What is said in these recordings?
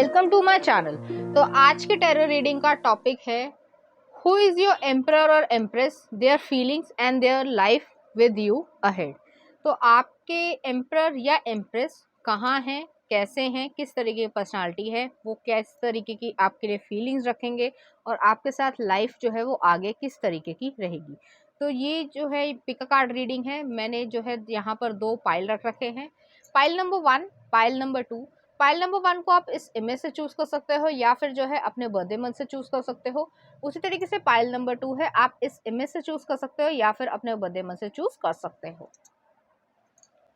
Welcome to my channel. तो आज के टैरो रीडिंग का टॉपिक है हु इज योर एम्परर और empress, their feelings and their life with you ahead. तो आपके एम्परर या एम्प्रेस कहाँ हैं, कैसे हैं, किस तरीके की पर्सनालिटी है, वो किस तरीके की आपके लिए फीलिंग्स रखेंगे और आपके साथ लाइफ जो है वो आगे किस तरीके की रहेगी। तो ये जो है पिक कार्ड रीडिंग है। मैंने जो है यहाँ पर 2 पाइल रख रखे हैं, pile number 1, pile number 2। Pile number 1 को आप इस इमेज से चूज कर सकते हो या फिर जो है अपने बर्थडे मंथ से चूज कर सकते हो। उसी तरीके से पाइल नंबर 2 है, आप इस इमेज से चूज कर सकते हो या फिर अपने बर्थडे मंथ से चूज कर सकते हो।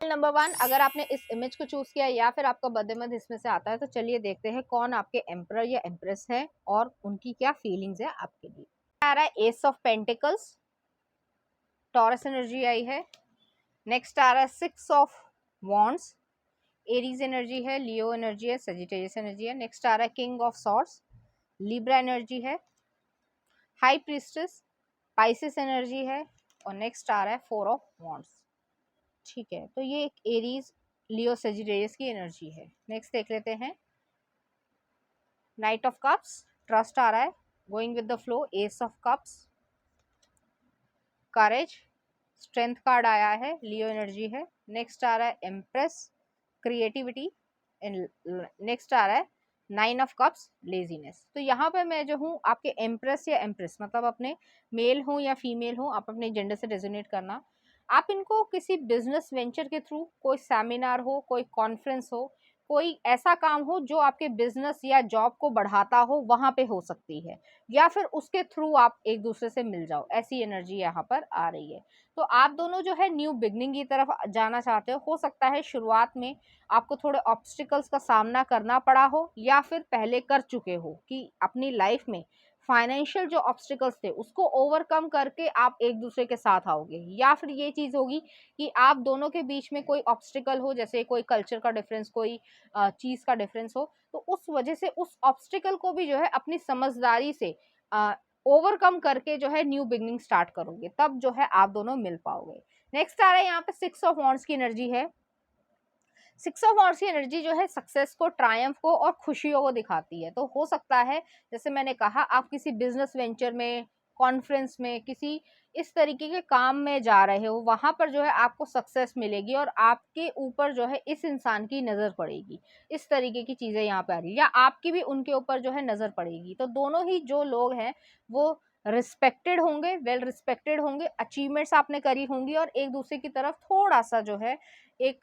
पाइल नंबर 1 अगर आपने इस इमेज को चूज किया या फिर आपका बर्थडे मंथ इसमें से आता है, तो चलिए देखते हैं कौन आपके एम्परर या एम्प्रेस है और उनकी क्या फीलिंग्स है आपके लिए। आ रहा है ace of pentacles, Taurus energy आई है। नेक्स्ट आ रहा है 6 ऑफ वॉन्ड्स, एरीज एनर्जी है, लियो एनर्जी है, सजिटेरियस एनर्जी है। नेक्स्ट आ रहा है king of swords, Libra energy है। हाई प्रीस्टेस, पाइसिस एनर्जी है। और नेक्स्ट आ रहा है 4 ऑफ वॉन्ड्स। ठीक है, तो ये एक एरीज, लियो, सजिटेरियस की एनर्जी है। नेक्स्ट देख लेते हैं नाइट ऑफ कप्स, ट्रस्ट आ रहा है, going with the flow, S of cups, courage, strength card आया है, लियो एनर्जी है। नेक्स्ट आ रहा है एम्प्रेस, क्रिएटिविटी। नेक्स्ट आ रहा है 9 ऑफ कप्स, लेजीनेस। तो यहाँ पे मैं जो हूँ आपके एम्प्रेस या एम्प्रेस, मतलब अपने मेल हो या फीमेल हो, आप अपने जेंडर से रेजोनेट करना। आप इनको किसी बिजनेस वेंचर के थ्रू, कोई सेमिनार हो, कोई कॉन्फ्रेंस हो, कोई ऐसा काम हो जो आपके बिजनेस या जॉब को बढ़ाता हो, वहां पे हो सकती है, या फिर उसके थ्रू आप एक दूसरे से मिल जाओ, ऐसी एनर्जी यहाँ पर आ रही है। तो आप दोनों जो है न्यू बिगनिंग की तरफ जाना चाहते हो सकता है शुरुआत में आपको थोड़े ऑब्स्टिकल्स का सामना करना पड़ा हो या फिर पहले कर चुके हो कि अपनी लाइफ में फाइनेंशियल जो ऑब्स्टिकल्स थे उसको ओवरकम करके आप एक दूसरे के साथ आओगे, या फिर ये चीज होगी कि आप दोनों के बीच में कोई ऑब्स्टिकल हो, जैसे कोई कल्चर का डिफरेंस, कोई चीज का डिफरेंस हो, तो उस वजह से उस ऑब्स्टिकल को भी जो है अपनी समझदारी से ओवरकम करके जो है न्यू बिगनिंग स्टार्ट करोगे, तब जो है आप दोनों मिल पाओगे। नेक्स्ट आ रहा है यहाँ पे 6 ऑफ वॉन्ड्स की एनर्जी है। 6 ऑफ वॉन्ड्स की एनर्जी जो है सक्सेस को, ट्रायम्फ को और खुशियों को दिखाती है। तो हो सकता है, जैसे मैंने कहा, आप किसी बिजनेस वेंचर में, कॉन्फ्रेंस में, किसी इस तरीके के काम में जा रहे हो, वहां पर जो है आपको सक्सेस मिलेगी और आपके ऊपर जो है इस इंसान की नजर पड़ेगी। इस तरीके की चीजें यहाँ पे आ रही है, या आपकी भी उनके ऊपर जो है नजर पड़ेगी। तो दोनों ही जो लोग हैं वो रिस्पेक्टेड होंगे, वेल रिस्पेक्टेड होंगे, अचीवमेंट्स आपने करी होंगी और एक दूसरे की तरफ थोड़ा सा जो है एक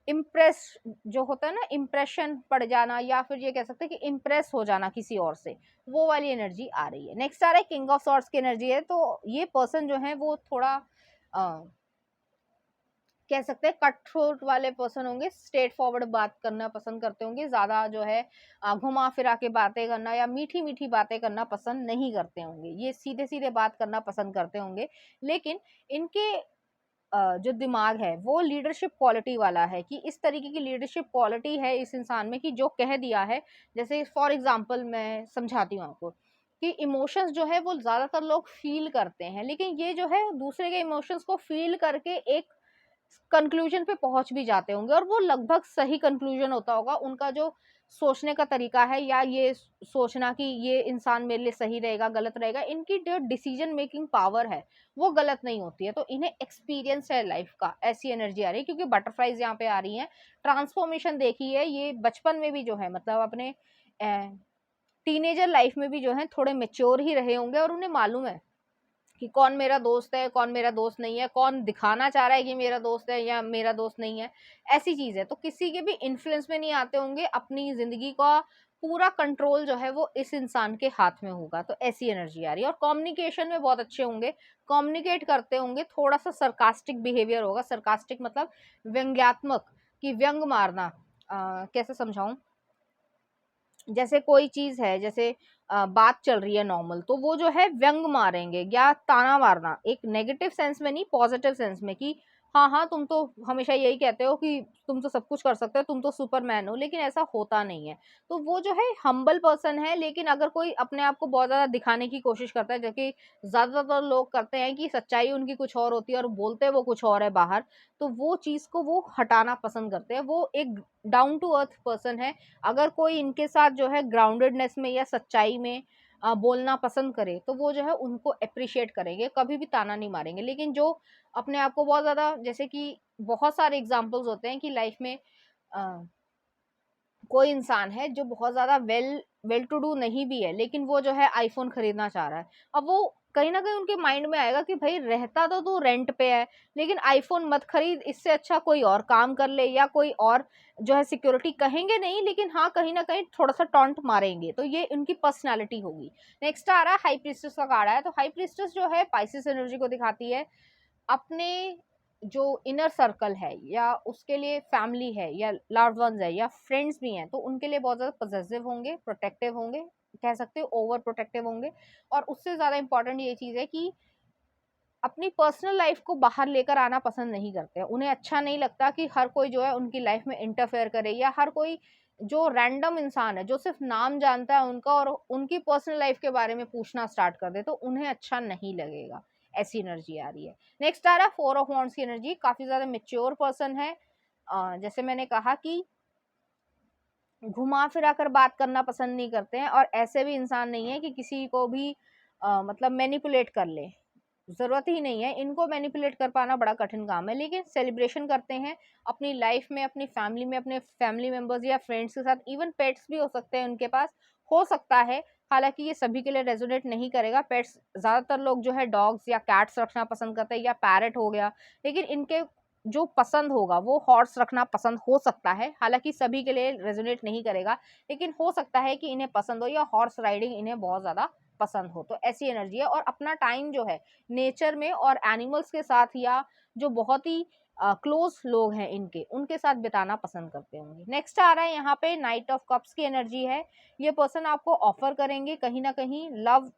इम्प्रेस, जो होता है ना, इम्प्रेशन पड़ जाना, या फिर ये कह सकते हैं कि इम्प्रेस हो जाना किसी और से, वो वाली एनर्जी आ रही है। नेक्स्ट आ रहा है किंग ऑफ सॉर्ड्स की एनर्जी है। तो ये पर्सन जो है वो थोड़ा कह सकते हैं कट थ्रोट वाले पर्सन होंगे, स्ट्रेट फॉरवर्ड बात करना पसंद करते होंगे, ज्यादा जो है घुमा फिरा के बातें करना या मीठी मीठी बातें करना पसंद नहीं करते होंगे, ये सीधे सीधे बात करना पसंद करते होंगे। लेकिन इनके जो दिमाग है वो लीडरशिप क्वालिटी वाला है, कि इस तरीके की लीडरशिप क्वालिटी है इस इंसान में कि जो कह दिया है, जैसे फॉर एग्जांपल मैं समझाती हूँ आपको कि इमोशंस जो है वो ज्यादातर लोग फील करते हैं, लेकिन ये जो है दूसरे के इमोशंस को फील करके एक कंक्लूजन पे पहुंच भी जाते होंगे, और वो लगभग सही कंक्लूजन होता होगा। उनका जो सोचने का तरीका है, या ये सोचना कि ये इंसान मेरे लिए सही रहेगा, गलत रहेगा, इनकी जो डिसीजन मेकिंग पावर है वो गलत नहीं होती है। तो इन्हें एक्सपीरियंस है लाइफ का, ऐसी एनर्जी आ रही है, क्योंकि बटरफ्लाईज यहाँ पे आ रही हैं। ट्रांसफॉर्मेशन देखी है, ये बचपन में भी जो है, मतलब अपने टीनेजर लाइफ में भी जो है थोड़े मेच्योर ही रहे होंगे, और उन्हें मालूम है कि कौन मेरा दोस्त है, कौन मेरा दोस्त नहीं है, कौन दिखाना चाह रहा है कि मेरा दोस्त है या मेरा दोस्त नहीं है, ऐसी चीज है। तो किसी के भी इन्फ्लुएंस में नहीं आते होंगे, अपनी जिंदगी का पूरा कंट्रोल जो है वो इस इंसान के हाथ में होगा। तो ऐसी एनर्जी आ रही है, और कम्युनिकेशन में बहुत अच्छे होंगे, कम्युनिकेट करते होंगे। थोड़ा सा सरकास्टिक बिहेवियर होगा, सरकास्टिक मतलब व्यंग्यात्मक, कि व्यंग मारना, कैसे समझाऊं, जैसे कोई चीज है, जैसे बात चल रही है नॉर्मल, तो वो जो है व्यंग मारेंगे या ताना मारना, एक नेगेटिव सेंस में नहीं, पॉजिटिव सेंस में, कि हाँ, हाँ, तुम तो हमेशा यही कहते हो कि तुम तो सब कुछ कर सकते हो, तुम तो सुपरमैन हो, लेकिन ऐसा होता नहीं है। तो वो जो है हम्बल पर्सन है, लेकिन अगर कोई अपने आप को बहुत ज़्यादा दिखाने की कोशिश करता है, जो कि ज़्यादातर लोग करते हैं कि सच्चाई उनकी कुछ और होती है और बोलते वो कुछ और है बाहर, तो वो चीज़ को वो हटाना पसंद करते हैं। वो एक डाउन टू अर्थ पर्सन है। अगर कोई इनके साथ जो है ग्राउंडेडनेस में या सच्चाई में बोलना पसंद करे, तो वो जो है उनको एप्रिशिएट करेंगे, कभी भी ताना नहीं मारेंगे। लेकिन जो अपने आप को बहुत ज़्यादा, जैसे कि बहुत सारे एग्जांपल्स होते हैं कि लाइफ में अ, कोई इंसान है जो बहुत ज़्यादा वेल वेल टू डू नहीं भी है, लेकिन वो जो है आईफ़ोन खरीदना चाह रहा है। अब वो कहीं न कहीं उनके माइंड में आएगा कि भई रहता तो तू रेंट पे है, लेकिन आईफ़ोन मत खरीद, इससे अच्छा कोई और काम कर ले या कोई और जो है सिक्योरिटी कहेंगे नहीं, लेकिन हाँ, कहीं न कहीं थोड़ा-सा टॉन्ट मारेंगे। तो ये उनकी पर्सनैलिटी होगी। नेक्स्ट आ रहा है हाई प्रीस्टेस का कार्ड आया, तो हाई प्रीस्टेस जो है पाइसेस एनर्जी को दिखाती है। अपने जो इनर सर्कल है या उसके लिए फैमिली है या लव्ड वंस है या फ्रेंड्स भी हैं, तो उनके लिए बहुत ज़्यादा पॉसेसिव होंगे, प्रोटेक्टिव होंगे, कह सकते हो ओवर प्रोटेक्टिव होंगे। और उससे ज़्यादा इंपॉर्टेंट ये चीज़ है कि अपनी पर्सनल लाइफ को बाहर लेकर आना पसंद नहीं करते हैं। उन्हें अच्छा नहीं लगता कि हर कोई जो है उनकी लाइफ में इंटरफेयर करे, या हर कोई जो रैंडम इंसान है जो सिर्फ नाम जानता है उनका और उनकी पर्सनल लाइफ के बारे में पूछना स्टार्ट कर दे, तो उन्हें अच्छा नहीं लगेगा। ऐसी एनर्जी आ रही है। नेक्स्ट आ रहा है फोर ऑफ वॉन्ड्स की एनर्जी। काफी ज्यादा मेच्योर पर्सन है। जैसे मैंने कहा कि घुमा फिरा कर बात करना पसंद नहीं करते हैं, और ऐसे भी इंसान नहीं है कि किसी को भी मतलब मैनिपुलेट कर ले। ज़रूरत ही नहीं है, इनको मैनिपुलेट कर पाना बड़ा कठिन काम है, लेकिन सेलिब्रेशन करते हैं अपनी लाइफ में, अपनी फैमिली में, अपने फैमिली मेंबर्स या फ्रेंड्स के साथ। इवन पेट्स भी हो सकते हैं उनके पास, हो सकता है। हालांकि ये सभी के लिए रेजोनेट नहीं करेगा। पेट्स ज़्यादातर लोग जो है डॉग्स या कैट्स रखना पसंद करते हैं, या पैरट हो गया, लेकिन इनके जो पसंद होगा वो हॉर्स रखना पसंद हो सकता है। हालांकि सभी के लिए रेजोनेट नहीं करेगा, लेकिन हो सकता है कि इन्हें पसंद हो, या हॉर्स राइडिंग इन्हें बहुत ज़्यादा पसंद हो। तो ऐसी एनर्जी है। और अपना टाइम जो है नेचर में और एनिमल्स के साथ, या जो बहुत ही क्लोज लोग हैं इनके, उनके साथ बिताना पसंद करते होंगे। नेक्स्ट आ रहा है यहाँ पे नाइट ऑफ कप्स की एनर्जी है। ये पर्सन आपको ऑफर करेंगे कहीं ना कहीं लव,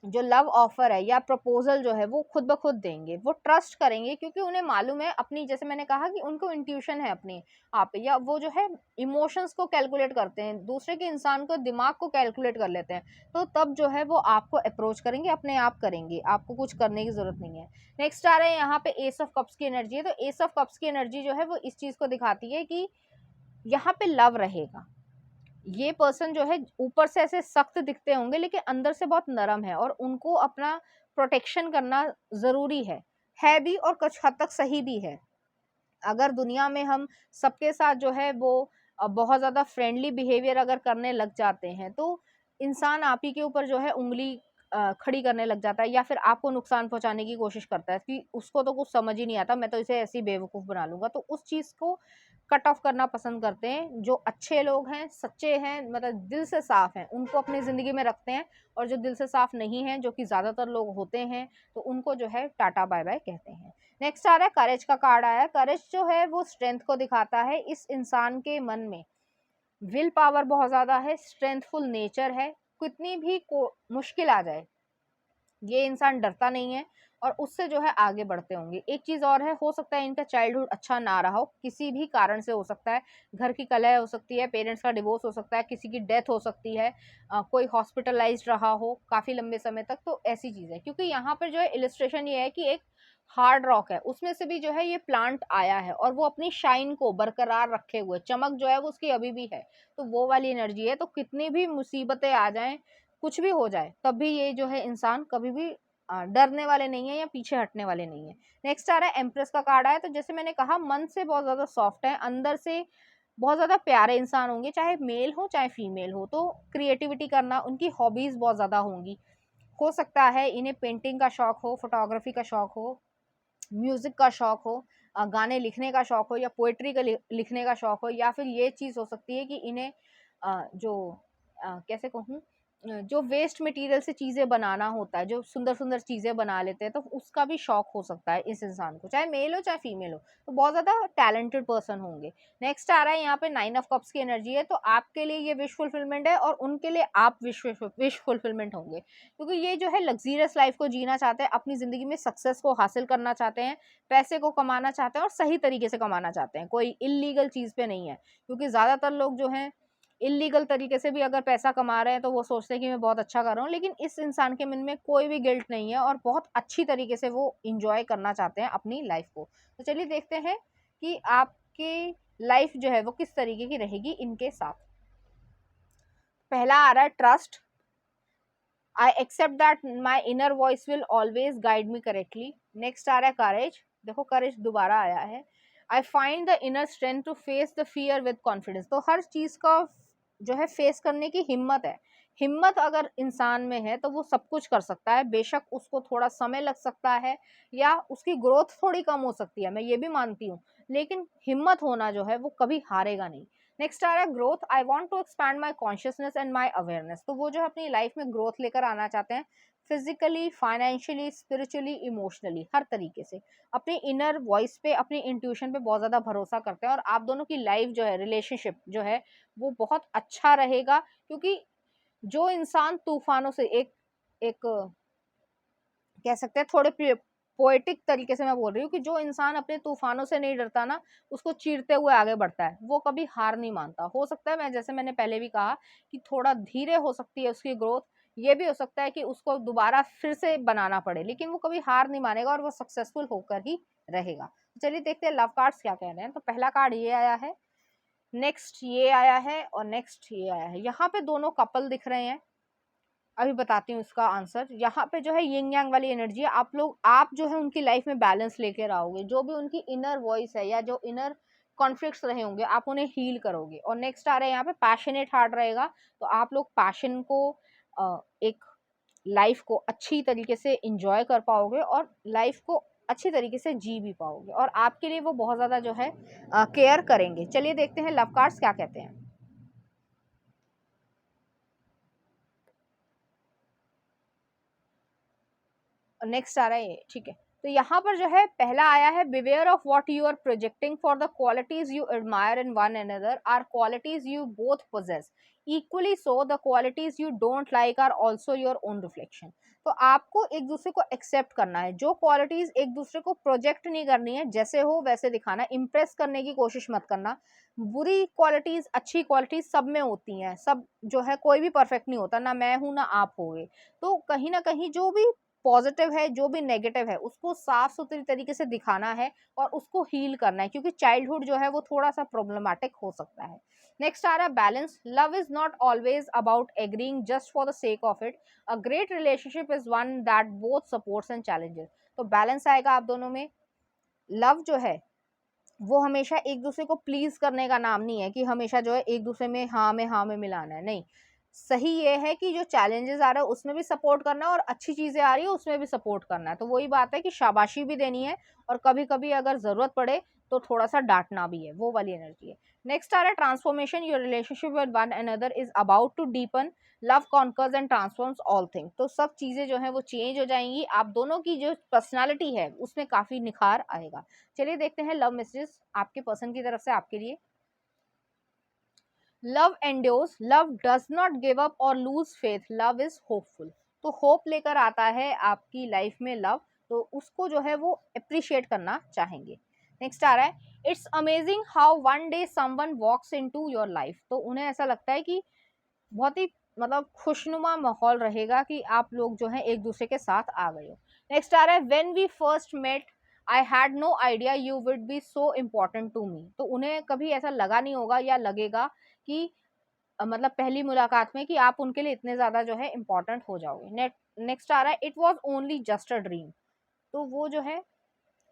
जो लव ऑफर है या प्रपोजल जो है वो खुद ब खुद देंगे। वो ट्रस्ट करेंगे क्योंकि उन्हें मालूम है अपनी, जैसे मैंने कहा कि उनको इंट्यूशन है अपने आप पे, या वो जो है इमोशंस को कैलकुलेट करते हैं, दूसरे के इंसान को दिमाग को कैलकुलेट कर लेते हैं। तो तब जो है वो आपको अप्रोच करेंगे, अपने आप करेंगे, आपको कुछ करने की जरूरत नहीं है। नेक्स्ट आ रहा है यहाँ पे एस ऑफ कप्स की एनर्जी है। तो एस ऑफ कप्स की एनर्जी जो है वो इस चीज को दिखाती है कि यहाँ पे लव रहेगा। ये पर्सन जो है ऊपर से ऐसे सख्त दिखते होंगे, लेकिन अंदर से बहुत नरम है, और उनको अपना प्रोटेक्शन करना ज़रूरी है भी, और कुछ हद तक सही भी है। अगर दुनिया में हम सबके साथ जो है वो बहुत ज़्यादा फ्रेंडली बिहेवियर अगर करने लग जाते हैं, तो इंसान आप ही के ऊपर जो है उँगली खड़ी करने लग जाता है, या फिर आपको नुकसान पहुंचाने की कोशिश करता है कि उसको तो कुछ समझ ही नहीं आता, मैं तो इसे ऐसी बेवकूफ़ बना लूंगा। तो उस चीज़ को कट ऑफ करना पसंद करते हैं। जो अच्छे लोग हैं, सच्चे हैं, मतलब दिल से साफ हैं, उनको अपनी ज़िंदगी में रखते हैं। और जो दिल से साफ नहीं है, जो कि ज़्यादातर लोग होते हैं, तो उनको जो है टाटा बाय बाय कहते हैं। नेक्स्ट आ रहा है करेज का कार्ड आया है। करेज जो है वो स्ट्रेंथ को दिखाता है। इस इंसान के मन में विल पावर बहुत ज्यादा है, स्ट्रेंथफुल नेचर है। कितनी भी मुश्किल आ जाए, ये इंसान डरता नहीं है, और उससे जो है आगे बढ़ते होंगे। एक चीज और है, हो सकता है इनका चाइल्डहुड अच्छा ना रहा हो, किसी भी कारण से हो सकता है। घर की कलह हो सकती है, पेरेंट्स का डिवोर्स हो सकता है, किसी की डेथ हो सकती है, कोई हॉस्पिटलाइज्ड रहा हो काफी लंबे समय तक। तो ऐसी चीज है, क्योंकि यहाँ पर जो है इलिस्ट्रेशन ये है कि एक हार्ड रॉक है, उसमें से भी जो है ये प्लांट आया है, और वो अपनी शाइन को बरकरार रखे हुए, चमक जो है वो उसकी अभी भी है। तो वो वाली एनर्जी है। तो कितनी भी मुसीबतें आ जाएं, कुछ भी हो जाए, तब भी ये जो है इंसान कभी भी डरने वाले नहीं है या पीछे हटने वाले नहीं है। नेक्स्ट आ रहा है एम्प्रेस का कार्ड आया। तो जैसे मैंने कहा, मन से बहुत ज्यादा सॉफ्ट है, अंदर से बहुत ज्यादा प्यारे इंसान होंगे, चाहे मेल हो चाहे फीमेल हो। तो क्रिएटिविटी करना उनकी हॉबीज बहुत ज्यादा होंगी। हो सकता है इन्हें पेंटिंग का शौक हो, फोटोग्राफी का शौक हो, म्यूजिक का शौक हो, गाने लिखने का शौक हो, या पोएट्री का लिखने का शौक हो, या फिर ये चीज हो सकती है कि इन्हें जो कैसे कहूँ, जो वेस्ट मटेरियल से चीज़ें बनाना होता है, जो सुंदर सुंदर चीज़ें बना लेते हैं, तो उसका भी शौक हो सकता है इस इंसान को, चाहे मेल हो चाहे फीमेल हो, तो बहुत ज़्यादा टैलेंटेड पर्सन होंगे। नेक्स्ट आ रहा है यहाँ पे 9 ऑफ कप्स की एनर्जी है, तो आपके लिए ये विश फुलफिलमेंट है और उनके लिए आप विश फुलफिलमेंट होंगे, क्योंकि ये जो है लग्जीरियस लाइफ को जीना चाहते हैं, अपनी ज़िंदगी में सक्सेस को हासिल करना चाहते हैं, पैसे को कमाना चाहते हैं और सही तरीके से कमाना चाहते हैं, कोई इलीगल चीज़ पे नहीं है, क्योंकि ज़्यादातर लोग जो हैं इलीगल तरीके से भी अगर पैसा कमा रहे हैं तो वो सोचते हैं कि मैं बहुत अच्छा कर रहा हूँ, लेकिन इस इंसान के मन में कोई भी गिल्ट नहीं है और बहुत अच्छी तरीके से वो इंजॉय करना चाहते हैं अपनी लाइफ को। तो चलिए देखते हैं कि आपकी लाइफ जो है वो किस तरीके की रहेगी इनके साथ। पहला आ रहा है trust, I accept that my inner voice will always guide me correctly. Next आ रहा है करेज, देखो करेज दोबारा आया है, I find the inner strength to face the fear with confidence. तो हर चीज का जो है फेस करने की हिम्मत है, हिम्मत अगर इंसान में है तो वो सब कुछ कर सकता है, बेशक उसको थोड़ा समय लग सकता है या उसकी ग्रोथ थोड़ी कम हो सकती है, मैं ये भी मानती हूँ, लेकिन हिम्मत होना जो है वो कभी हारेगा नहीं। नेक्स्ट आ रहा है growth, I want to expand my consciousness and my awareness. तो वो जो है अपनी लाइफ में ग्रोथ लेकर आना चाहते हैं, फिजिकली, फाइनेंशियली, स्पिरिचुअली, इमोशनली, हर तरीके से अपनी इनर वॉइस पे, अपनी इंट्यूशन पे बहुत ज़्यादा भरोसा करते हैं और आप दोनों की लाइफ जो है, रिलेशनशिप जो है वो बहुत अच्छा रहेगा, क्योंकि जो इंसान तूफानों से एक कह सकते हैं थोड़े पोएटिक तरीके से मैं बोल रही हूँ कि जो इंसान अपने तूफानों से नहीं डरता ना, उसको चीरते हुए आगे बढ़ता है, वो कभी हार नहीं मानता। हो सकता है, मैं जैसे मैंने पहले भी कहा कि थोड़ा धीरे हो सकती है उसकी ग्रोथ, ये भी हो सकता है कि उसको दोबारा फिर से बनाना पड़े, लेकिन वो कभी हार नहीं मानेगा और वो सक्सेसफुल होकर ही रहेगा। चलिए देखते हैं लव कार्ड्स क्या कह रहे हैं। तो पहला कार्ड ये आया है, नेक्स्ट ये आया है और नेक्स्ट ये आया है। यहाँ पे दोनों कपल दिख रहे हैं, अभी बताती हूँ इसका आंसर। यहाँ पे जो है यिंग यांग वाली एनर्जी है, आप जो है उनकी लाइफ में बैलेंस लेकर आओगे, जो भी उनकी इनर वॉइस है या जो इनर कॉन्फ्लिक्ट्स रहे होंगे आप उन्हें हील करोगे। और नेक्स्ट आ रहा है यहाँ पे पैशनेट हार्ट रहेगा, तो आप लोग पैशन को एक लाइफ को अच्छी तरीके से इंजॉय कर पाओगे और लाइफ को अच्छी तरीके से जी भी पाओगे, और आपके लिए वो बहुत ज़्यादा जो है केयर करेंगे। चलिए देखते हैं लव कार्ड्स क्या कहते हैं। नेक्स्ट आ रहा है ये, ठीक है। तो यहाँ पर जो है पहला आया है, beware of what you are projecting, for the qualities you admire in one another are qualities you both possess, equally so the qualities you don't like are also your own reflection. तो आपको एक दूसरे को accept करना है, जो qualities एक दूसरे को प्रोजेक्ट नहीं करनी है, जैसे हो वैसे दिखाना, इम्प्रेस करने की कोशिश मत करना। बुरी क्वालिटीज अच्छी क्वालिटीज सब में होती हैं, सब जो है कोई भी परफेक्ट नहीं होता, ना मैं हूं ना आप होगे। तो कहीं ना कहीं जो भी पॉजिटिव है जो भी नेगेटिव है उसको साफ सुथरी तरीके से दिखाना है और उसको हील करना है, क्योंकि चाइल्डहुड जो है वो थोड़ा सा प्रॉब्लमेटिक हो सकता है। नेक्स्ट आ रहा है balance, love is not always about agreeing just for the sake of it, a great relationship is one that both supports and challenges. तो बैलेंस आएगा आप दोनों में। लव जो है वो हमेशा एक दूसरे को प्लीज करने का नाम नहीं है कि हमेशा जो है एक दूसरे में हाँ में मिलाना है, नहीं। सही ये है कि जो चैलेंजेस आ रहा है उसमें भी सपोर्ट करना है और अच्छी चीजें आ रही है उसमें भी सपोर्ट करना है। तो वही बात है कि शाबाशी भी देनी है और कभी कभी अगर जरूरत पड़े तो थोड़ा सा डांटना भी है, वो वाली एनर्जी है। नेक्स्ट आ रहा है transformation, your relationship with one another is about to deepen, love conquers and transforms all thing. तो सब चीजें जो है वो चेंज हो जाएंगी, आप दोनों की जो पर्सनालिटी है उसमें काफी निखार आएगा। चलिए देखते हैं लव मैसेजेस आपके पर्सन की तरफ से आपके लिए। Love endures, love does not give up और lose faith, love is hopeful. तो होप लेकर आता है आपकी लाइफ में लव, तो उसको जो है वो अप्रिशिएट करना चाहेंगे। नेक्स्ट आ रहा है, it's amazing how one day someone walks into your life. तो उन्हें ऐसा लगता है कि बहुत ही मतलब खुशनुमा माहौल रहेगा कि आप लोग जो है एक दूसरे के साथ आ गए हो। नेक्स्ट आ रहा है, when we first met I had no idea you would be so important to me. तो उन्हें कभी ऐसा लगा नहीं होगा या लगेगा कि मतलब पहली मुलाकात में कि आप उनके लिए इतने ज्यादा जो है इम्पोर्टेंट हो जाओगे। नेक्स्ट आ रहा है, it was only just a dream. तो वो जो है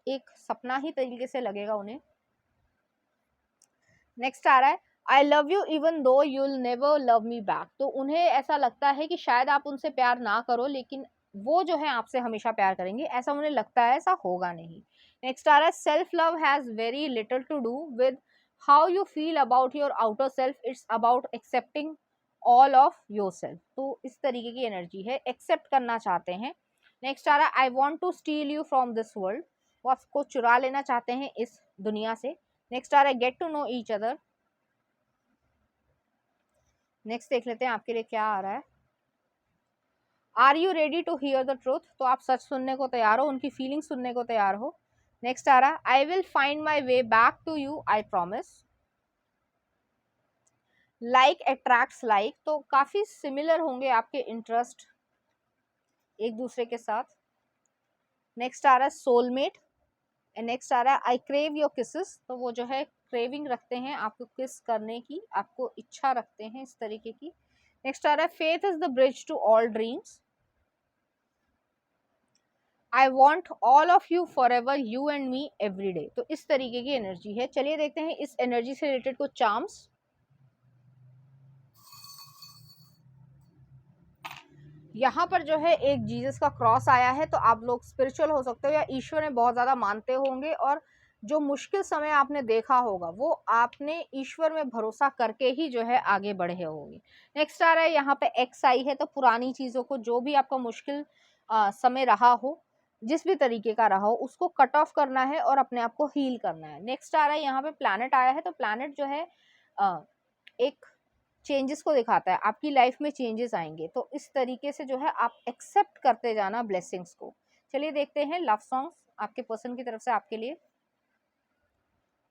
एक सपना ही तरीके से लगेगा उन्हें। नेक्स्ट आ रहा है, I love you even though you'll never love me back. तो उन्हें ऐसा लगता है कि शायद आप उनसे प्यार ना करो लेकिन वो जो है आपसे हमेशा प्यार करेंगे, ऐसा उन्हें लगता है, ऐसा होगा नहीं। नेक्स्ट आ रहा है, self love has very little to do with how you feel about your outer self, it's about accepting all of yourself. तो इस तरीके की एनर्जी है, एक्सेप्ट करना चाहते हैं। नेक्स्ट आ रहा है I want to steal you from this world, वो आपको चुरा लेना चाहते हैं इस दुनिया से। नेक्स्ट आ रहा है get to know each other. Next देख लेते हैं आपके लिए क्या आ रहा है। Are you ready to hear the truth, तो आप सच सुनने को तैयार हो, उनकी फीलिंग सुनने को तैयार हो। नेक्स्ट आ रहा है I will find my way back to you I promise. Like attracts like, तो काफी सिमिलर होंगे आपके इंटरेस्ट एक दूसरे के साथ। नेक्स्ट आ रहा है सोलमेट। नेक्स्ट आ रहा है आई क्रेव योर किसेस, तो वो जो है क्रेविंग रखते हैं आपको किस करने की, आपको इच्छा रखते हैं इस तरीके की। नेक्स्ट आ रहा है faith is the bridge to all dreams. I want all of you forever, you and me every day, तो इस तरीके की एनर्जी है। चलिए देखते हैं इस एनर्जी से रिलेटेड कुछ चार्म्स। यहाँ पर जो है एक जीसस का क्रॉस आया है, तो आप लोग स्पिरिचुअल हो सकते हो या ईश्वर में बहुत ज्यादा मानते होंगे, और जो मुश्किल समय आपने देखा होगा वो आपने ईश्वर में भरोसा करके ही जो है आगे बढ़े होंगे। नेक्स्ट आ रहा है यहाँ पे एक्स आई है, तो पुरानी चीजों को, जो भी आपका मुश्किल समय रहा हो, जिस भी तरीके का रहा हो, उसको कट ऑफ करना है और अपने आप को हील करना है। नेक्स्ट आ रहा है यहाँ पे प्लैनेट आया है, तो प्लैनेट जो है एक चेंजेस को दिखाता है, आपकी लाइफ में चेंजेस आएंगे, तो इस तरीके से जो है आप एक्सेप्ट करते जाना ब्लेसिंग्स को। चलिए देखते हैं लव सॉन्ग्स आपके पर्सन की तरफ से आपके लिए।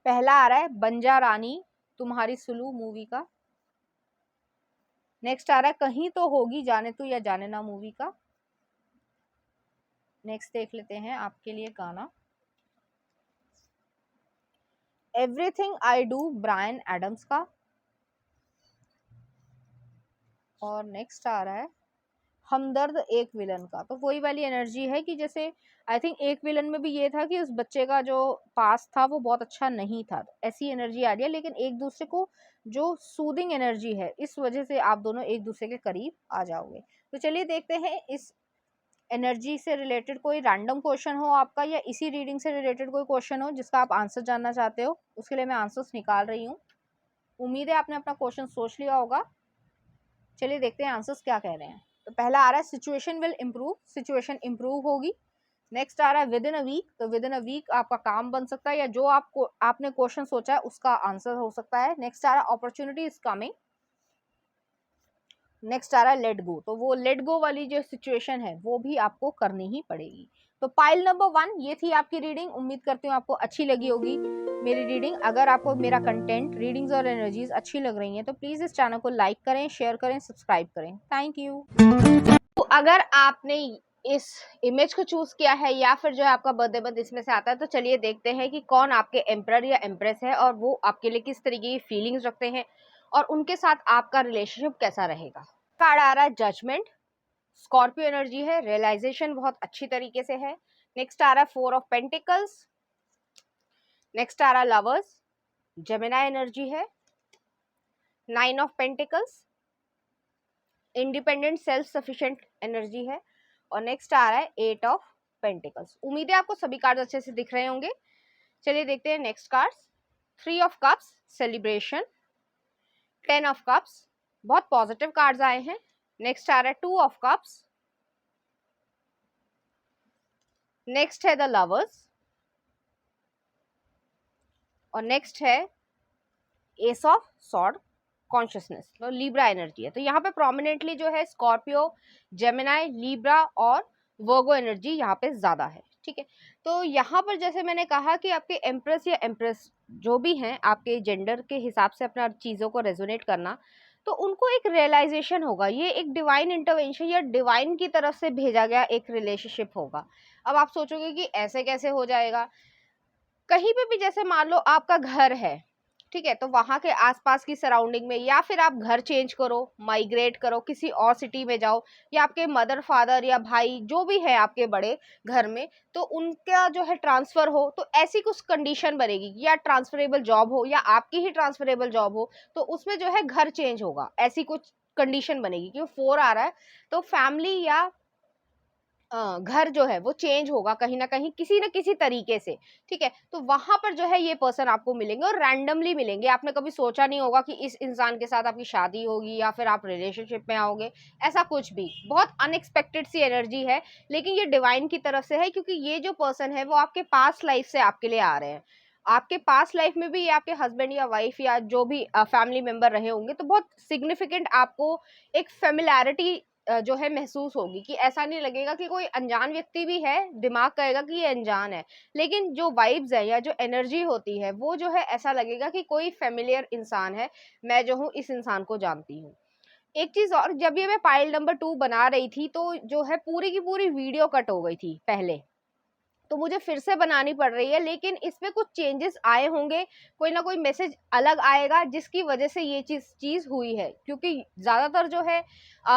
पहला आ रहा है बंजा रानी तुम्हारी सुलू मूवी का। नेक्स्ट आ रहा है कहीं तो होगी जाने तू या जाने ना मूवी का। नेक्स्ट देख लेते हैं आपके लिए गाना everything I do Bryan Adams का। और नेक्स्ट आ रहा है हमदर्द एक विलन का, तो वही वाली एनर्जी है कि जैसे आई थिंक एक विलन में भी ये था कि उस बच्चे का जो पास था वो बहुत अच्छा नहीं था, तो ऐसी एनर्जी आ रही है, लेकिन एक दूसरे को जो सूदिंग एनर्जी है इस वजह से आप दोनों एक दूसरे के करीब आ जाओगे। तो चलिए देखते हैं इस एनर्जी से रिलेटेड कोई रैंडम क्वेश्चन हो आपका, या इसी रीडिंग से रिलेटेड कोई क्वेश्चन हो जिसका आप आंसर जानना चाहते हो, उसके लिए मैं आंसर्स निकाल रही हूँ। उम्मीद है आपने अपना क्वेश्चन सोच लिया होगा। चलिए देखते हैं आंसर्स क्या कह रहे हैं। तो पहला आ रहा है situation will improve, situation improve होगी। नेक्स्ट आ रहा है विद इन अ वीक, तो विद इन अ वीक आपका काम बन सकता है, या जो आपने क्वेश्चन सोचा है उसका आंसर हो सकता है। नेक्स्ट आ रहा है अपॉर्चुनिटी इज कमिंग। नेक्स्ट आ रहा है लेट गो, तो वो लेट गो वाली जो सिचुएशन है वो भी आपको करनी ही पड़ेगी। तो पाइल नंबर 1 ये थी आपकी रीडिंग। उम्मीद करती हूँ आपको अच्छी लगी होगी मेरी रीडिंग। अगर आपको मेरा कंटेंट, रीडिंग्स और एनर्जीज अच्छी लग रही हैं तो प्लीज इस चैनल को लाइक करें, शेयर करें, सब्सक्राइब करें। Thank you. तो अगर आपने इस इमेज को चूज किया है या फिर जो है आपका बर्थडे बर्थ इसमें से आता है, तो चलिए देखते हैं कि कौन आपके एम्परर या एम्प्रेस है और वो आपके लिए किस तरीके की फीलिंग्स रखते हैं और उनके साथ आपका रिलेशनशिप कैसा रहेगा। कार्ड आ रहा है जजमेंट, स्कॉर्पियो एनर्जी है, रियलाइजेशन बहुत अच्छी तरीके से है। नेक्स्ट आ रहा है 4 ऑफ पेंटिकल्स। नेक्स्ट आ रहा है लवर्स, जेमिनी एनर्जी है। 9 of pentacles, independent self sufficient energy है। और नेक्स्ट आ रहा है 8 ऑफ पेंटिकल्स। उम्मीद है आपको सभी कार्ड अच्छे से दिख रहे होंगे। चलिए देखते हैं next card. 3 of cups, celebration. 10 of cups, बहुत पॉजिटिव कार्ड्स आए हैं। नेक्स्ट आ रहा है 2 ऑफ कप्स। नेक्स्ट है द लवर्स। और नेक्स्ट है एस ऑफ सॉर्ड, कॉन्शियसनेस, तो लिब्रा एनर्जी है। तो यहाँ पे प्रोमिनेंटली जो है स्कॉर्पियो, जेमिनी, लिब्रा और वर्गो एनर्जी यहाँ पे ज्यादा है। ठीक है, तो यहाँ पर जैसे मैंने कहा कि आपके एम्प्रेस या एम्प्रेस जो भी हैं आपके जेंडर के हिसाब से अपना चीजों को रेजोनेट करना, तो उनको एक रियलाइजेशन होगा, ये एक डिवाइन इंटरवेंशन या डिवाइन की तरफ से भेजा गया एक रिलेशनशिप होगा। अब आप सोचोगे कि ऐसे कैसे हो जाएगा। कहीं पे भी जैसे मान लो आपका घर है, ठीक है, तो वहां के आसपास की सराउंडिंग में, या फिर आप घर चेंज करो, माइग्रेट करो, किसी और सिटी में जाओ, या आपके मदर फादर या भाई जो भी है आपके बड़े घर में, तो उनका जो है ट्रांसफर हो, तो ऐसी कुछ कंडीशन बनेगी, या ट्रांसफरेबल जॉब हो या आपकी ही ट्रांसफरेबल जॉब हो, तो उसमें जो है घर चेंज होगा, ऐसी कुछ कंडीशन बनेगी। क्यों 4 आ रहा है, तो फैमिली या घर जो है वो चेंज होगा कहीं ना कहीं किसी न किसी तरीके से, ठीक है। तो वहां पर जो है ये पर्सन आपको मिलेंगे और रैंडमली मिलेंगे। आपने कभी सोचा नहीं होगा कि इस इंसान के साथ आपकी शादी होगी या फिर आप रिलेशनशिप में आओगे, ऐसा कुछ भी। बहुत अनएक्सपेक्टेड सी एनर्जी है, लेकिन ये डिवाइन की तरफ से है, क्योंकि ये जो पर्सन है वो आपके पास्ट लाइफ से आपके लिए आ रहे हैं। आपके पास्ट लाइफ में भी ये आपके हस्बैंड या वाइफ या जो भी फैमिली मेंबर रहे होंगे, तो बहुत सिग्निफिकेंट आपको एक फेमिलैरिटी जो है महसूस होगी, कि ऐसा नहीं लगेगा कि कोई अनजान व्यक्ति भी है, दिमाग कहेगा कि ये अनजान है, लेकिन जो वाइब्स है या जो एनर्जी होती है वो जो है ऐसा लगेगा कि कोई फेमिलियर इंसान है, मैं जो हूँ इस इंसान को जानती हूँ। एक चीज और, जब ये मैं पाइल नंबर 2 बना रही थी तो जो है पूरी की पूरी वीडियो कट हो गई थी पहले, तो मुझे फिर से बनानी पड़ रही है, लेकिन इसमें कुछ चेंजेस आए होंगे, कोई ना कोई मैसेज अलग आएगा जिसकी वजह से ये चीज हुई है। क्योंकि ज्यादातर जो है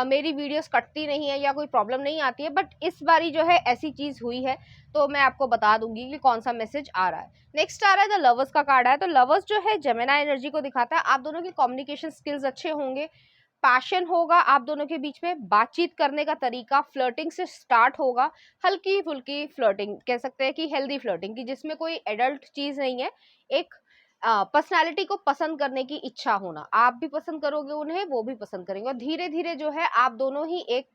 मेरी वीडियोस कटती नहीं है या कोई प्रॉब्लम नहीं आती है, बट इस बारी जो है ऐसी चीज हुई है, तो मैं आपको बता दूंगी कि कौन सा मैसेज आ रहा है। नेक्स्ट आ रहा है द लवर्स का कार्ड है। तो लवर्स जो है जेमिनी एनर्जी को दिखाता है। आप दोनों की कम्युनिकेशन स्किल्स अच्छे होंगे, पैशन होगा आप दोनों के बीच में, बातचीत करने का तरीका फ्लर्टिंग से स्टार्ट होगा, हल्की फुल्की फ्लर्टिंग कह सकते हैं कि हेल्दी फ्लर्टिंग की, जिसमें कोई एडल्ट चीज नहीं है। एक पर्सनालिटी को पसंद करने की इच्छा होना, आप भी पसंद करोगे उन्हें, वो भी पसंद करेंगे, और धीरे धीरे जो है आप दोनों ही एक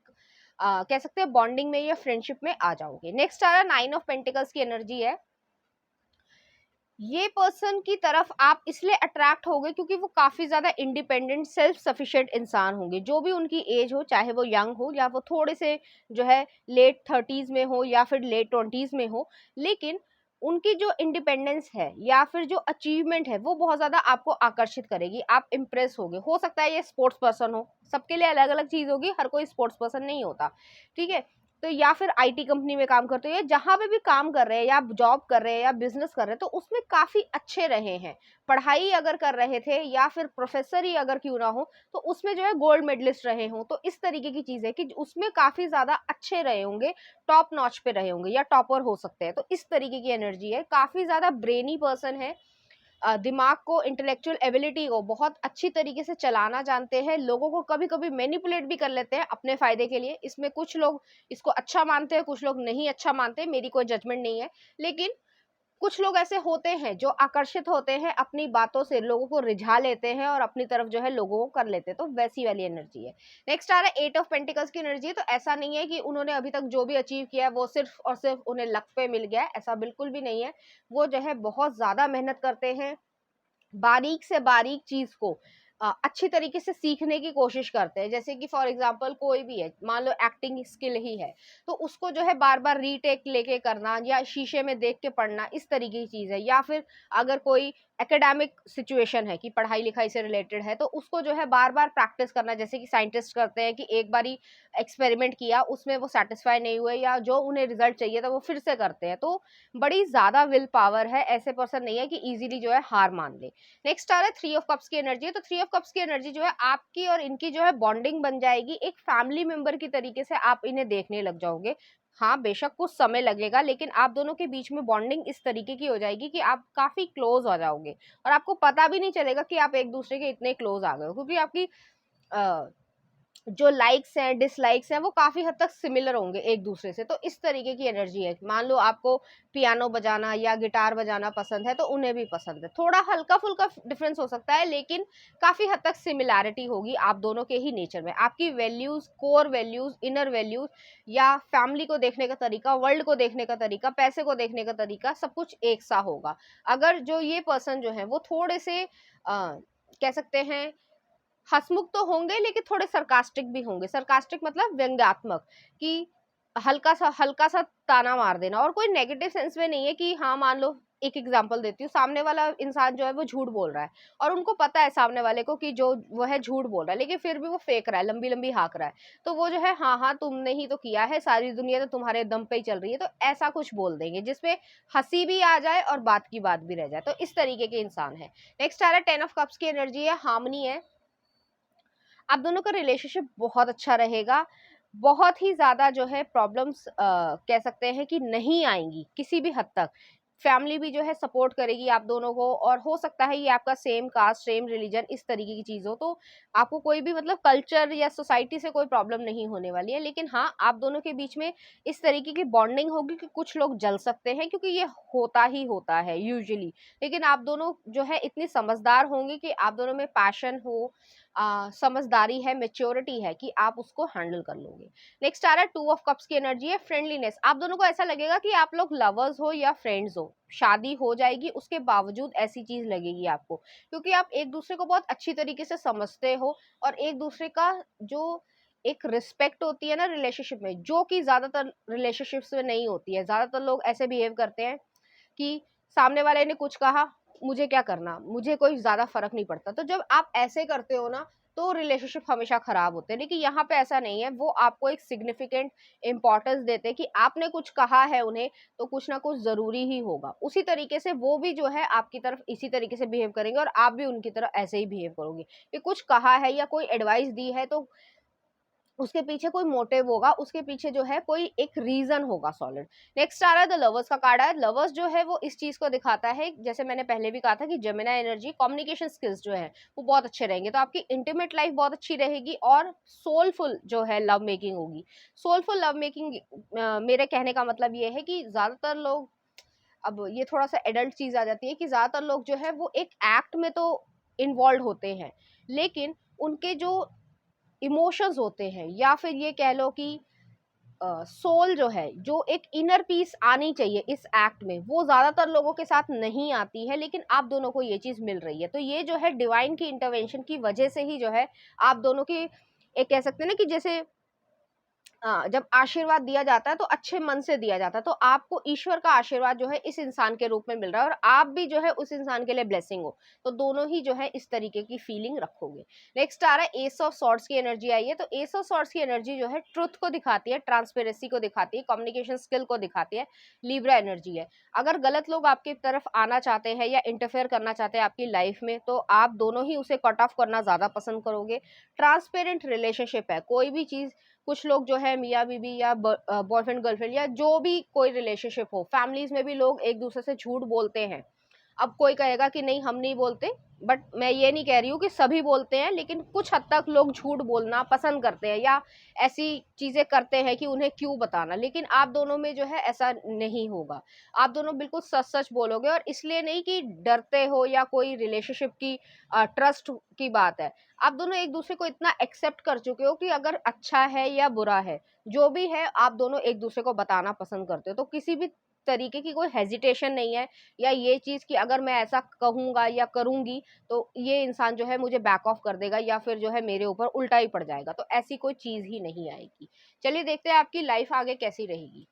कह सकते हैं बॉन्डिंग में या फ्रेंडशिप में आ जाओगे। नेक्स्ट आ रहा है 9 ऑफ पेंटिकल्स की एनर्जी है। ये पर्सन की तरफ आप इसलिए अट्रैक्ट होगे क्योंकि वो काफी ज्यादा इंडिपेंडेंट सेल्फ सफिशिएंट इंसान होंगे, जो भी उनकी एज हो, चाहे वो यंग हो या वो थोड़े से जो है लेट 30s में हो या फिर लेट 20s में हो, लेकिन उनकी जो इंडिपेंडेंस है या फिर जो अचीवमेंट है वो बहुत ज्यादा आपको आकर्षित करेगी, आप इम्प्रेस होगे। हो सकता है ये स्पोर्ट्स पर्सन हो, सबके लिए अलग अलग चीज होगी, हर कोई स्पोर्ट्स पर्सन नहीं होता, ठीक है। तो या फिर आईटी कंपनी में काम करते हो या जहां पे भी काम कर रहे हैं या जॉब कर रहे हैं या बिजनेस कर रहे हैं, तो उसमें काफी अच्छे रहे हैं। पढ़ाई अगर कर रहे थे या फिर प्रोफेसर ही अगर क्यों ना हो, तो उसमें जो है गोल्ड मेडलिस्ट रहे हो, तो इस तरीके की चीज है कि उसमें काफी ज्यादा अच्छे रहे होंगे, टॉप नॉच पे रहे होंगे या टॉपर हो सकते हैं। तो इस तरीके की एनर्जी है, काफी ज्यादा ब्रेनी पर्सन है, दिमाग को, इंटेलेक्चुअल एबिलिटी को बहुत अच्छी तरीके से चलाना जानते हैं, लोगों को कभी कभी मैनिपुलेट भी कर लेते हैं अपने फायदे के लिए। इसमें कुछ लोग इसको अच्छा मानते हैं, कुछ लोग नहीं अच्छा मानते, मेरी कोई जजमेंट नहीं है, लेकिन कुछ लोग ऐसे होते हैं जो आकर्षित होते हैं अपनी बातों से, लोगों को रिझा लेते हैं और अपनी तरफ जो है लोगों को कर लेते हैं, तो वैसी वाली एनर्जी है। नेक्स्ट आ रहा है 8 ऑफ पेंटिकल्स की एनर्जी है। तो ऐसा नहीं है कि उन्होंने अभी तक जो भी अचीव किया है वो सिर्फ और सिर्फ उन्हें लक पे मिल गया है, ऐसा बिल्कुल भी नहीं है। वो जो है बहुत ज्यादा मेहनत करते हैं, बारीक से बारीक चीज को अच्छी तरीके से सीखने की कोशिश करते हैं। जैसे कि फॉर एग्जांपल कोई भी है, मान लो एक्टिंग स्किल ही है, तो उसको जो है बार बार रीटेक लेके करना या शीशे में देख के पढ़ना, इस तरीके की चीज है। या फिर अगर कोई एकेडमिक सिचुएशन है कि पढ़ाई लिखाई से रिलेटेड है, तो उसको जो है बार बार प्रैक्टिस करना। जैसे कि साइंटिस्ट करते हैं कि एक बारी एक्सपेरिमेंट किया, उसमें वो सेटिस्फाई नहीं हुए या जो उन्हें रिजल्ट चाहिए था वो फिर से करते हैं। तो बड़ी ज्यादा विल पावर है, ऐसे पर्सन नहीं है कि इजीली जो है हार मान ले। नेक्स्ट आ रहा है 3 ऑफ कप्स की एनर्जी है। तो 3 ऑफ कप्स की एनर्जी जो है आपकी और इनकी जो है बॉन्डिंग बन जाएगी, एक फैमिली मेंबर की तरीके से आप इन्हें देखने लग जाओगे। हाँ बेशक कुछ समय लगेगा, लेकिन आप दोनों के बीच में बॉन्डिंग इस तरीके की हो जाएगी कि आप काफी क्लोज हो जाओगे और आपको पता भी नहीं चलेगा कि आप एक दूसरे के इतने क्लोज आ गए हो, क्योंकि आपकी जो लाइक्स हैं डिसलाइक्स हैं वो काफी हद तक सिमिलर होंगे एक दूसरे से। तो इस तरीके की एनर्जी है। मान लो आपको पियानो बजाना या गिटार बजाना पसंद है, तो उन्हें भी पसंद है। थोड़ा हल्का फुल्का डिफरेंस हो सकता है, लेकिन काफी हद तक सिमिलैरिटी होगी आप दोनों के ही नेचर में। आपकी values, core values, inner values या फैमिली को देखने का तरीका, वर्ल्ड को देखने का तरीका, पैसे को देखने का तरीका, सब कुछ एक सा होगा। अगर जो ये पर्सन जो है वो थोड़े से कह सकते हैं हंसमुख तो होंगे, लेकिन थोड़े सरकास्टिक भी होंगे। सरकास्टिक मतलब व्यंग्यात्मक, कि हल्का सा ताना मार देना, और कोई नेगेटिव सेंस में नहीं है कि हाँ मान लो एक एग्जांपल देती हूँ, सामने वाला इंसान जो है वो झूठ बोल रहा है और उनको पता है सामने वाले को कि जो वो है झूठ बोल रहा है, लेकिन फिर भी वो फेंक रहा है, लंबी लंबी हाँक रहा है, तो वो जो है हाँ हाँ तुमने ही तो किया है, सारी दुनिया तो तुम्हारे दम पे ही चल रही है, तो ऐसा कुछ बोल देंगे जिसपे हंसी भी आ जाए और बात की बात भी रह जाए। तो इस तरीके के इंसान है। नेक्स्ट आ रहा है 10 ऑफ कप्स की एनर्जी है, हार्मनी है। आप दोनों का रिलेशनशिप बहुत अच्छा रहेगा, बहुत ही ज्यादा जो है प्रॉब्लम्स कह सकते हैं कि नहीं आएंगी किसी भी हद तक। फैमिली भी जो है सपोर्ट करेगी आप दोनों को, और हो सकता है ये आपका सेम कास्ट, सेम रिलीजन, इस तरीके की चीज हो, तो आपको कोई भी मतलब कल्चर या सोसाइटी से कोई प्रॉब्लम नहीं होने वाली है। लेकिन हाँ, आप दोनों के बीच में इस तरीके की बॉन्डिंग होगी कि कुछ लोग जल सकते हैं, क्योंकि ये होता ही होता है यूजुअली। लेकिन आप दोनों जो है इतनी समझदार होंगे कि आप दोनों में पैशन हो, समझदारी है, मेच्योरिटी है कि आप उसको हैंडल कर लोगे। नेक्स्ट आ रहा है 2 ऑफ कप्स की एनर्जी है, फ्रेंडलीनेस। आप दोनों को ऐसा लगेगा कि आप लोग लवर्स हो या फ्रेंड्स हो, शादी हो जाएगी उसके बावजूद ऐसी चीज लगेगी आपको, क्योंकि आप एक दूसरे को बहुत अच्छी तरीके से समझते हो, और एक दूसरे का जो एक रिस्पेक्ट होती है ना रिलेशनशिप में, जो कि ज्यादातर रिलेशनशिप्स में नहीं होती है। ज्यादातर लोग ऐसे बिहेव करते हैं कि सामने वाले ने कुछ कहा, मुझे क्या करना, मुझे कोई ज्यादा फर्क नहीं पड़ता। तो जब आप ऐसे करते हो ना, तो रिलेशनशिप हमेशा खराब होते हैं। लेकिन यहाँ पे ऐसा नहीं है, वो आपको एक सिग्निफिकेंट इंपॉर्टेंस देते हैं कि आपने कुछ कहा है उन्हें, तो कुछ ना कुछ जरूरी ही होगा। उसी तरीके से वो भी जो है आपकी तरफ इसी तरीके से बिहेव करेंगे, और आप भी उनकी तरफ ऐसे ही बिहेव करोगे कि कुछ कहा है या कोई एडवाइस दी है, तो उसके पीछे कोई मोटिव होगा, उसके पीछे जो है कोई एक रीजन होगा सॉलिड। नेक्स्ट आ रहा है द लवर्स का कार्ड है। लवर्स जो है वो इस चीज को दिखाता है, जैसे मैंने पहले भी कहा था कि जेमिनी एनर्जी, कम्युनिकेशन स्किल्स जो है वो बहुत अच्छे रहेंगे, तो आपकी इंटीमेट लाइफ बहुत अच्छी रहेगी, और सोलफुल जो है लव मेकिंग होगी। सोलफुल लव मेकिंग, मेरे कहने का मतलब ये है कि ज्यादातर लोग, अब ये थोड़ा सा एडल्ट चीज आ जाती है कि ज्यादातर लोग जो है वो एक एक्ट में तो इन्वॉल्व होते हैं, लेकिन उनके जो इमोशंस होते हैं, या फिर ये कह लो कि सोल जो है, जो एक इनर पीस आनी चाहिए इस एक्ट में, वो ज्यादातर लोगों के साथ नहीं आती है। लेकिन आप दोनों को ये चीज मिल रही है, तो ये जो है डिवाइन की इंटरवेंशन की वजह से ही जो है आप दोनों की, एक कह सकते हैं ना कि जैसे जब आशीर्वाद दिया जाता है तो अच्छे मन से दिया जाता है, तो आपको ईश्वर का आशीर्वाद जो है इस इंसान के रूप में मिल रहा है, और आप भी जो है उस इंसान के लिए ब्लेसिंग हो, तो दोनों ही जो है इस तरीके की फीलिंग रखोगे। नेक्स्ट आ रहा है एस ऑफ सॉर्ड्स की एनर्जी आई है। तो एस ऑफ सॉर्ड्स की एनर्जी जो है ट्रुथ को दिखाती है, ट्रांसपेरेंसी को दिखाती है, कम्युनिकेशन स्किल को दिखाती है, लिब्रा एनर्जी है। अगर गलत लोग आपकी तरफ आना चाहते हैं या इंटरफेयर करना चाहते हैं आपकी लाइफ में, तो आप दोनों ही उसे कट ऑफ करना ज्यादा पसंद करोगे। ट्रांसपेरेंट रिलेशनशिप है, कोई भी चीज, कुछ लोग जो है मियाँ बीवी या बॉयफ्रेंड गर्लफ्रेंड या जो भी कोई रिलेशनशिप हो, फैमिलीज में भी लोग एक दूसरे से झूठ बोलते हैं। अब कोई कहेगा कि नहीं हम नहीं बोलते, बट मैं ये नहीं कह रही हूँ कि सभी बोलते हैं, लेकिन कुछ हद तक लोग झूठ बोलना पसंद करते हैं, या ऐसी चीजें करते हैं कि उन्हें क्यों बताना। लेकिन आप दोनों में जो है ऐसा नहीं होगा, आप दोनों बिल्कुल सच सच बोलोगे, और इसलिए नहीं कि डरते हो या कोई रिलेशनशिप की ट्रस्ट की बात है। आप दोनों एक दूसरे को इतना एक्सेप्ट कर चुके हो कि अगर अच्छा है या बुरा है, जो भी है आप दोनों एक दूसरे को बताना पसंद करते हो, तो किसी भी तरीके की कोई हेजिटेशन नहीं है, या ये चीज कि अगर मैं ऐसा कहूंगा या करूंगी तो ये इंसान जो है मुझे बैक ऑफ कर देगा, या फिर जो है मेरे ऊपर उल्टा ही पड़ जाएगा, तो ऐसी कोई चीज ही नहीं आएगी। चलिए देखते हैं आपकी लाइफ आगे कैसी रहेगी।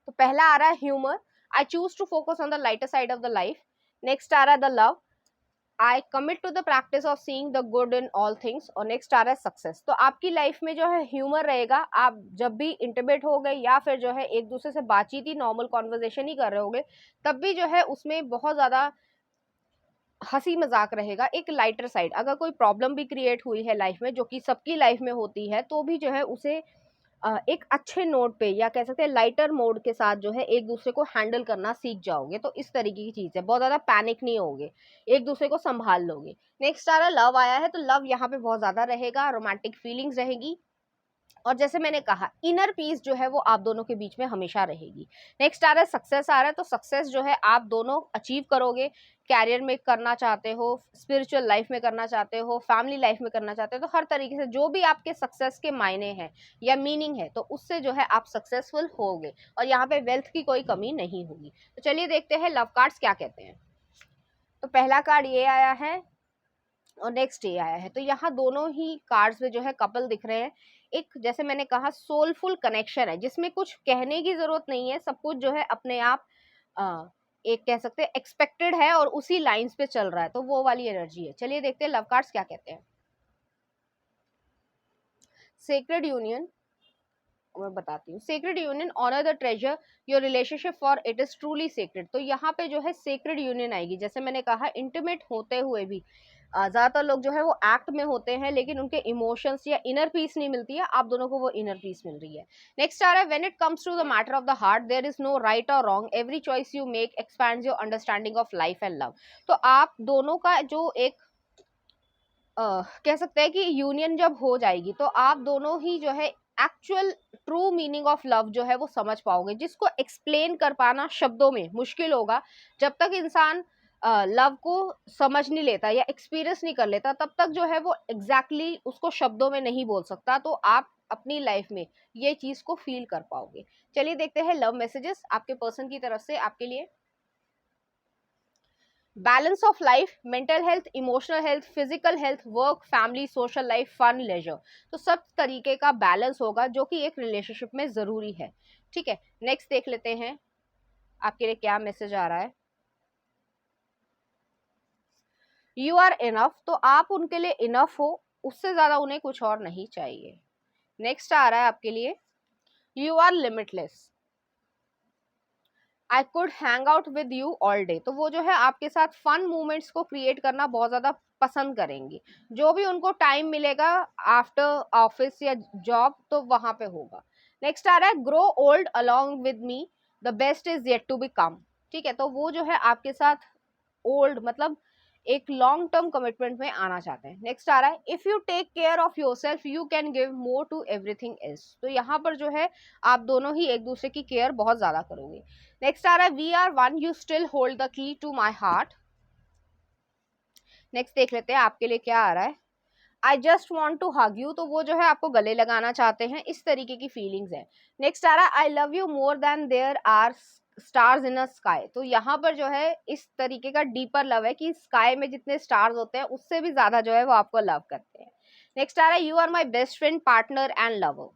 तो पहला आ रहा है humour, I choose to focus on the lighter side of the life. Next आ रहा है the love, I commit to the practice of seeing the good in all things. और नेक्स्ट आ रहा है सक्सेस। तो आपकी लाइफ में जो है ह्यूमर रहेगा, आप जब भी इंटीमेट हो गए या फिर जो है एक दूसरे से बातचीत ही, नॉर्मल कॉन्वर्जेशन ही कर रहे होगे, तब भी जो है उसमें बहुत ज्यादा हंसी मजाक रहेगा, एक लाइटर साइड। अगर कोई प्रॉब्लम भी क्रिएट हुई है लाइफ में, जो कि सबकी लाइफ में होती है, तो भी जो है उसे एक अच्छे नोट पे, या कह सकते हैं लाइटर मोड के साथ जो है एक दूसरे को हैंडल करना सीख जाओगे। तो इस तरीके की चीज है, बहुत ज्यादा पैनिक नहीं होगे, एक दूसरे को संभाल लोगे। नेक्स्ट आ रहा लव आया है। तो लव यहाँ पे बहुत ज्यादा रहेगा, रोमांटिक फीलिंग्स रहेगी, और जैसे मैंने कहा इनर पीस जो है वो आप दोनों के बीच में हमेशा रहेगी। नेक्स्ट आ रहा है सक्सेस आ रहा है। तो सक्सेस जो है आप दोनों अचीव करोगे, कैरियर में करना चाहते हो, स्पिरिचुअल लाइफ में करना चाहते हो, फैमिली लाइफ में करना चाहते हो, तो हर तरीके से जो भी आपके सक्सेस के मायने हैं या मीनिंग है, तो उससे जो है आप सक्सेसफुल होगे, और यहाँ पे वेल्थ की कोई कमी नहीं होगी। तो चलिए देखते हैं लव कार्ड्स क्या कहते हैं। तो पहला कार्ड ये आया है, और नेक्स्ट ये आया है। तो यहाँ दोनों ही कार्ड्स में जो है कपल दिख रहे हैं। एक, जैसे मैंने कहा, सोलफुल कनेक्शन है, जिसमें कुछ कहने की जरूरत नहीं है, सब कुछ जो है अपने आप एक कह सकते हैं एक्सपेक्टेड है, और उसी लाइंस पे चल रहा है, तो वो वाली एनर्जी है। चलिए देखते हैं लव कार्ड्स क्या कहते हैं। सेक्रेड यूनियन, मैं बताती हूँ। Sacred union, honour the treasure your relationship for it is truly sacred. तो यहाँ पे जो है सेक्रेड यूनियन आएगी, जैसे मैंने कहा इंटीमेट होते हुए भी ज्यादातर लोग जो है वो एक्ट में होते हैं, लेकिन उनके इमोशंस या इनर पीस नहीं मिलती है, आप दोनों को वो इनर पीस मिल रही है। नेक्स्ट आ रहा है when it comes to the matter of the heart there is no right और wrong, every choice you make expands your understanding of life and love. तो आप दोनों का जो एक कह सकते हैं कि यूनियन जब हो जाएगी तो आप दोनों ही जो है actual true meaning of love जो है वो समझ पाओगे, जिसको एक्सप्लेन कर पाना शब्दों में मुश्किल होगा। जब तक इंसान लव को समझ नहीं लेता या एक्सपीरियंस नहीं कर लेता, तब तक जो है वो एग्जैक्टली उसको शब्दों में नहीं बोल सकता। तो आप अपनी लाइफ में ये चीज को फील कर पाओगे। चलिए देखते हैं लव मैसेजेस आपके पर्सन की तरफ से आपके लिए। Balance of life, mental health, emotional health, physical health, work, family, social life, fun, leisure. तो सब तरीके का बैलेंस होगा जो कि एक रिलेशनशिप में जरूरी है। ठीक है, नेक्स्ट देख लेते हैं आपके लिए क्या मैसेज आ रहा है। यू आर इनफ, तो आप उनके लिए इनफ हो, उससे ज्यादा उन्हें कुछ और नहीं चाहिए। नेक्स्ट आ रहा है आपके लिए you are limitless, I could hang out with you all day. तो वो जो है आपके साथ फन मोमेंट्स को क्रिएट करना बहुत ज्यादा पसंद करेंगी। जो भी उनको टाइम मिलेगा आफ्टर ऑफिस या जॉब तो वहां पे होगा। नेक्स्ट आ रहा है grow old along with me, the best is yet to be come. ठीक है, तो वो जो है आपके साथ ओल्ड मतलब एक लॉन्ग टर्म कमिटमेंट में आना चाहते हैं। नेक्स्ट आ रहा है if you take care of yourself you can give more to everything else. तो यहाँ पर जो है आप दोनों ही एक दूसरे की केयर बहुत ज्यादा करोगे। नेक्स्ट आ रहा है we are one, you still hold the key to my heart. Next देख लेते हैं आपके लिए क्या आ रहा है। I just want to hug you, तो वो जो है आपको गले लगाना चाहते हैं, इस तरीके की फीलिंग्स है। नेक्स्ट आ रहा है I love you more than there are stars in a sky. तो यहाँ पर जो है इस तरीके का डीपर लव है कि स्काई में जितने स्टार्स होते हैं उससे भी ज्यादा जो है वो आपको लव करते हैं। नेक्स्ट आ रहा है you are my best friend, partner and lover.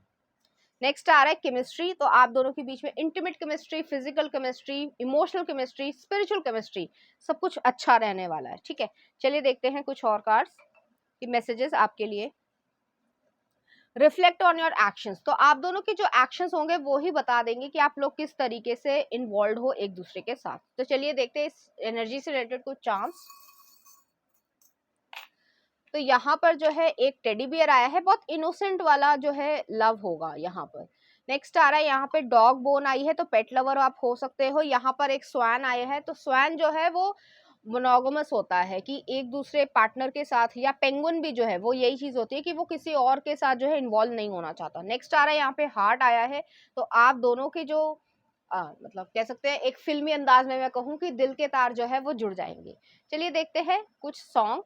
Next आ रहा है केमिस्ट्री, तो आप दोनों के बीच में intimate chemistry, physical chemistry, emotional chemistry, spiritual chemistry, सब कुछ अच्छा रहने वाला है। ठीक है, चलिए देखते हैं कुछ और कार्ड्स की मैसेजेस आपके लिए। रिफ्लेक्ट ऑन योर एक्शंस, तो आप दोनों के जो एक्शंस होंगे वो ही बता देंगे कि आप लोग किस तरीके से इन्वॉल्व हो एक दूसरे के साथ। तो चलिए देखते हैं इस एनर्जी से रिलेटेड कुछ चांस। तो यहाँ पर जो है एक टेडी बियर आया है, बहुत इनोसेंट वाला जो है लव होगा यहाँ पर। नेक्स्ट आ रहा है यहाँ पे डॉग बोन आई है, तो पेट लवर आप हो सकते हो। यहाँ पर एक स्वैन आया है, तो स्वैन जो है वो मोनोगमस होता है कि एक दूसरे पार्टनर के साथ, या पेंगुइन भी जो है वो यही चीज होती है कि वो किसी और के साथ जो है इन्वॉल्व नहीं होना चाहता। नेक्स्ट आ रहा है यहाँ पे हार्ट आया है, तो आप दोनों के जो मतलब कह सकते हैं एक फिल्मी अंदाज में मैं कहूँ कि दिल के तार जो है वो जुड़ जाएंगे। चलिए देखते हैं कुछ सॉन्ग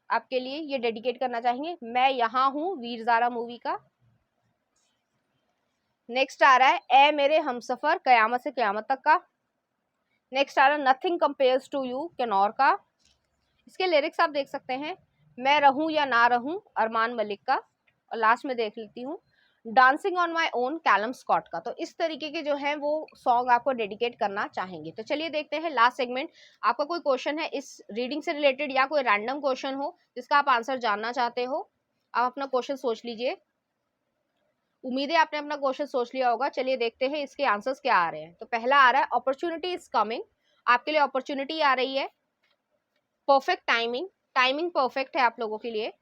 आपके लिए ये डेडिकेट करना चाहेंगे। मैं यहाँ हूँ वीर ज़ारा मूवी का। नेक्स्ट आ रहा है ए मेरे हमसफर, कयामत से कयामत तक का। नेक्स्ट आ रहा है nothing compares to you, Kinnaur का। इसके लिरिक्स आप देख सकते हैं, मैं रहूं या ना रहूं, अरमान मलिक का। और लास्ट में देख लेती हूँ dancing on my own, Calum Scott का। तो इस तरीके के जो है वो सॉन्ग आपको डेडिकेट करना चाहेंगे। तो चलिए देखते हैं लास्ट सेगमेंट। आपका कोई क्वेश्चन है इस रीडिंग से रिलेटेड या कोई रैंडम क्वेश्चन हो जिसका आप आंसर जानना चाहते हो, आप अपना क्वेश्चन सोच लीजिए। उम्मीद है आपने अपना क्वेश्चन सोच लिया होगा। चलिए देखते हैं इसके आंसर्स क्या आ रहे हैं। तो पहला आ रहा है अपॉर्चुनिटी इज कमिंग, आपके लिए अपॉर्चुनिटी आ रही है। परफेक्ट टाइमिंग, टाइमिंग परफेक्ट है आप लोगों के लिए।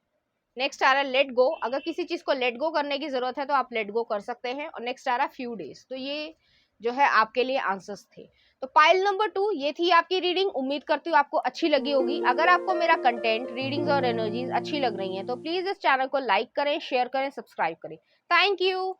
नेक्स्ट आ रहा है लेट गो, अगर किसी चीज को लेट गो करने की जरूरत है तो आप लेट गो कर सकते हैं। और नेक्स्ट आ रहा है फ्यू डेज। तो ये जो है आपके लिए आंसर्स थे। तो पाइल नंबर 2 ये थी आपकी रीडिंग। उम्मीद करती हूँ आपको अच्छी लगी होगी। अगर आपको मेरा कंटेंट, रीडिंग्स और एनर्जीज अच्छी लग रही हैं तो प्लीज इस चैनल को लाइक करें, शेयर करें, सब्सक्राइब करें। Thank you.